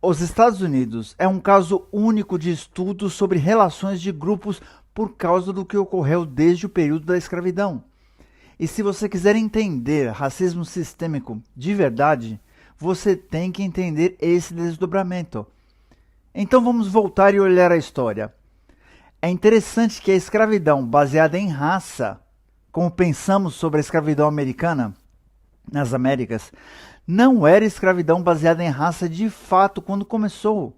Os Estados Unidos é um caso único de estudo sobre relações de grupos por causa do que ocorreu desde o período da escravidão. E se você quiser entender racismo sistêmico de verdade, você tem que entender esse desdobramento. Então vamos voltar e olhar a história. É interessante que a escravidão baseada em raça, como pensamos sobre a escravidão americana nas Américas, não era escravidão baseada em raça de fato quando começou.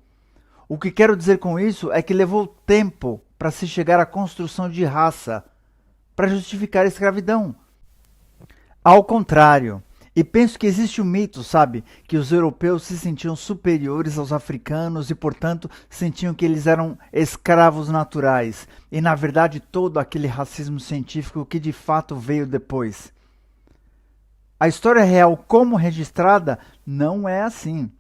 O que quero dizer com isso é que levou tempo para se chegar à construção de raça, para justificar a escravidão. Ao contrário, e penso que existe um mito, sabe, que os europeus se sentiam superiores aos africanos e, portanto, sentiam que eles eram escravos naturais, e na verdade todo aquele racismo científico que de fato veio depois. A história real como registrada não é assim.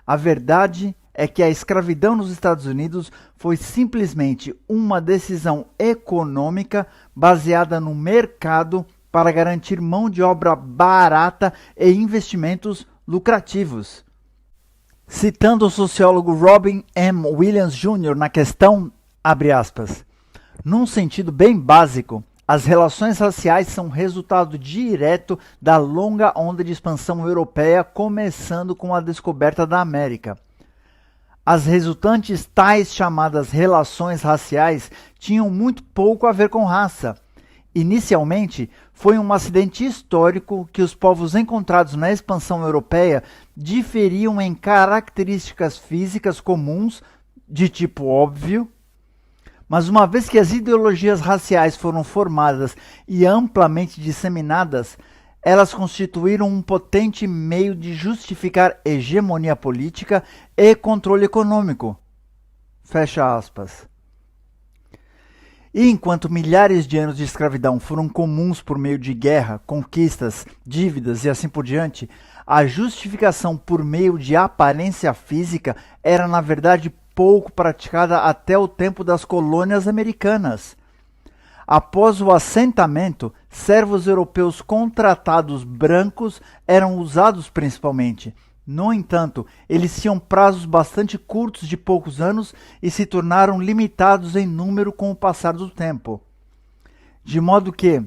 A verdade é que a escravidão nos Estados Unidos foi simplesmente uma decisão econômica baseada no mercado para garantir mão de obra barata e investimentos lucrativos. Citando o sociólogo Robin M. Williams Jr. na questão, abre aspas, num sentido bem básico, as relações raciais são resultado direto da longa onda de expansão europeia, começando com a descoberta da América. As resultantes tais chamadas relações raciais tinham muito pouco a ver com raça. Inicialmente, foi um acidente histórico que os povos encontrados na expansão europeia diferiam em características físicas comuns, de tipo óbvio, mas uma vez que as ideologias raciais foram formadas e amplamente disseminadas, elas constituíram um potente meio de justificar hegemonia política e controle econômico. Fecha aspas. E enquanto milhares de anos de escravidão foram comuns por meio de guerra, conquistas, dívidas e assim por diante, a justificação por meio de aparência física era na verdade pouco praticada até o tempo das colônias americanas. Após o assentamento, servos europeus contratados brancos eram usados principalmente. No entanto, eles tinham prazos bastante curtos de poucos anos e se tornaram limitados em número com o passar do tempo. De modo que,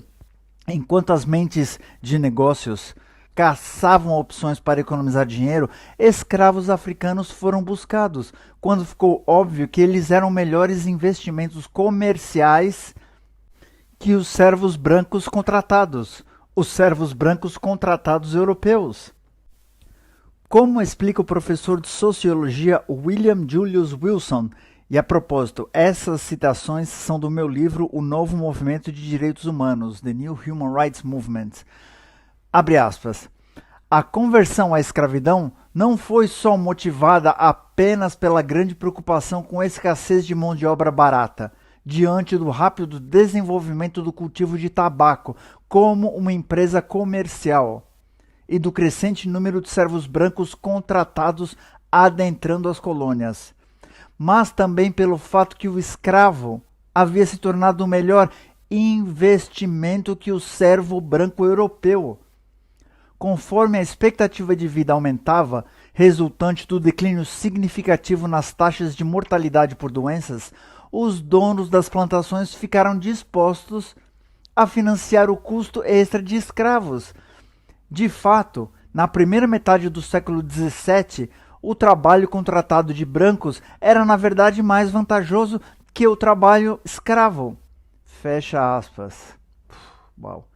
enquanto as mentes de negócios caçavam opções para economizar dinheiro, escravos africanos foram buscados, quando ficou óbvio que eles eram melhores investimentos comerciais que os servos brancos contratados europeus. Como explica o professor de sociologia William Julius Wilson, e a propósito, essas citações são do meu livro O Novo Movimento de Direitos Humanos, The New Human Rights Movement. Abre aspas. A conversão à escravidão não foi só motivada apenas pela grande preocupação com a escassez de mão de obra barata, diante do rápido desenvolvimento do cultivo de tabaco como uma empresa comercial, e do crescente número de servos brancos contratados adentrando as colônias, mas também pelo fato que o escravo havia se tornado o melhor investimento que o servo branco europeu. Conforme a expectativa de vida aumentava, resultante do declínio significativo nas taxas de mortalidade por doenças, os donos das plantações ficaram dispostos a financiar o custo extra de escravos. De fato, na primeira metade do século XVII, o trabalho contratado de brancos era na verdade mais vantajoso que o trabalho escravo. Fecha aspas. Uau.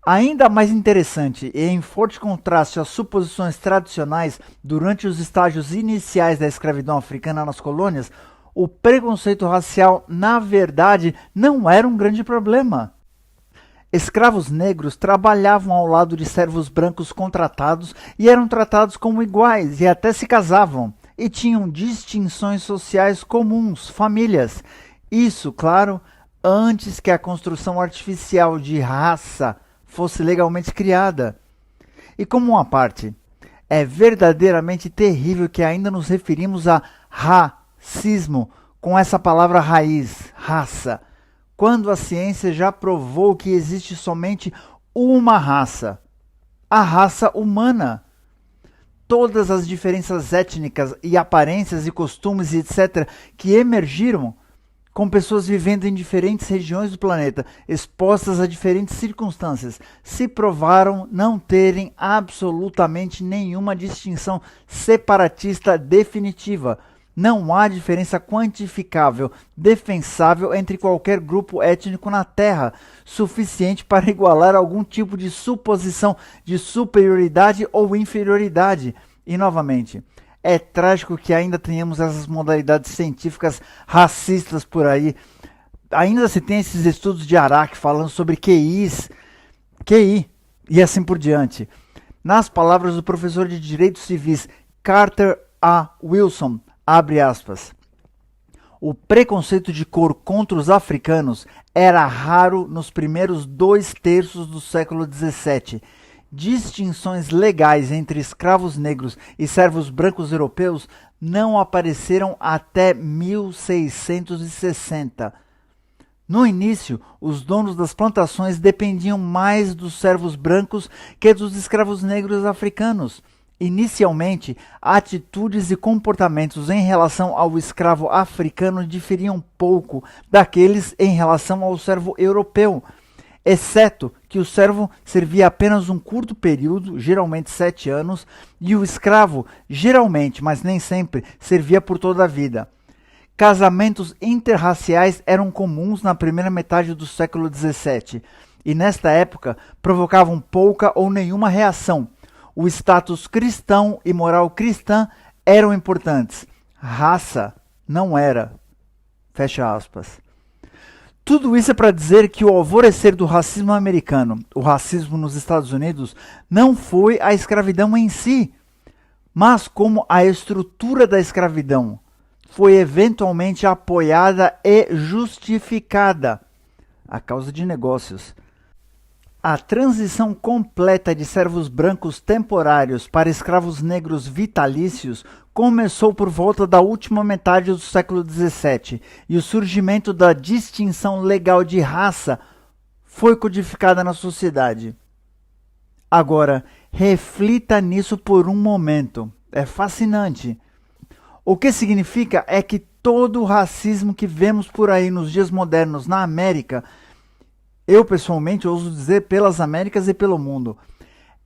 Ainda mais interessante e em forte contraste às suposições tradicionais durante os estágios iniciais da escravidão africana nas colônias, o preconceito racial, na verdade, não era um grande problema. Escravos negros trabalhavam ao lado de servos brancos contratados e eram tratados como iguais e até se casavam, e tinham distinções sociais comuns, famílias. Isso, claro, antes que a construção artificial de raça fosse legalmente criada. E como uma parte, é verdadeiramente terrível que ainda nos referimos a racismo com essa palavra raiz, raça, quando a ciência já provou que existe somente uma raça, a raça humana. todas as diferenças étnicas e aparências e costumes e etc. que emergiram com pessoas vivendo em diferentes regiões do planeta, expostas a diferentes circunstâncias, se provaram não terem absolutamente nenhuma distinção separatista definitiva. Não há diferença quantificável, defensável entre qualquer grupo étnico na Terra, suficiente para igualar algum tipo de suposição de superioridade ou inferioridade. E, novamente, é trágico que ainda tenhamos essas modalidades científicas racistas por aí. Ainda se tem esses estudos de Araque falando sobre QI e assim por diante. Nas palavras do professor de Direitos Civis Carter A. Wilson, abre aspas, o preconceito de cor contra os africanos era raro nos primeiros 2/3 do século XVII. Distinções legais entre escravos negros e servos brancos europeus não apareceram até 1660. No início, os donos das plantações dependiam mais dos servos brancos que dos escravos negros africanos. Inicialmente, atitudes e comportamentos em relação ao escravo africano diferiam pouco daqueles em relação ao servo europeu, exceto que o servo servia apenas um curto período, geralmente 7 anos, e o escravo, geralmente, mas nem sempre, servia por toda a vida. Casamentos interraciais eram comuns na primeira metade do século XVII, e nesta época provocavam pouca ou nenhuma reação. O status cristão e moral cristã eram importantes. Raça não era. Fecha aspas. Tudo isso é para dizer que o alvorecer do racismo americano, o racismo nos Estados Unidos, não foi a escravidão em si, mas como a estrutura da escravidão foi eventualmente apoiada e justificada a causa de negócios. A transição completa de servos brancos temporários para escravos negros vitalícios começou por volta da última metade do século XVII e o surgimento da distinção legal de raça foi codificada na sociedade. Agora, reflita nisso por um momento. É fascinante. O que significa é que todo o racismo que vemos por aí nos dias modernos na América, eu pessoalmente ouso dizer pelas Américas e pelo mundo,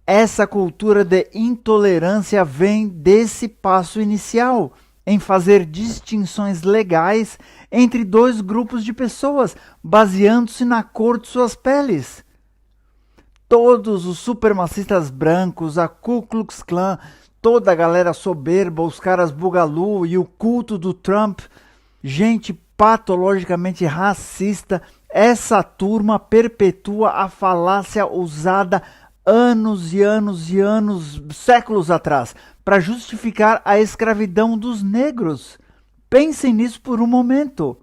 essa cultura de intolerância vem desse passo inicial, em fazer distinções legais entre dois grupos de pessoas, baseando-se na cor de suas peles. Todos os supremacistas brancos, a Ku Klux Klan, toda a galera soberba, os caras bugalu e o culto do Trump, gente patologicamente racista, essa turma perpetua a falácia usada anos e anos e anos, séculos atrás, para justificar a escravidão dos negros. Pensem nisso por um momento.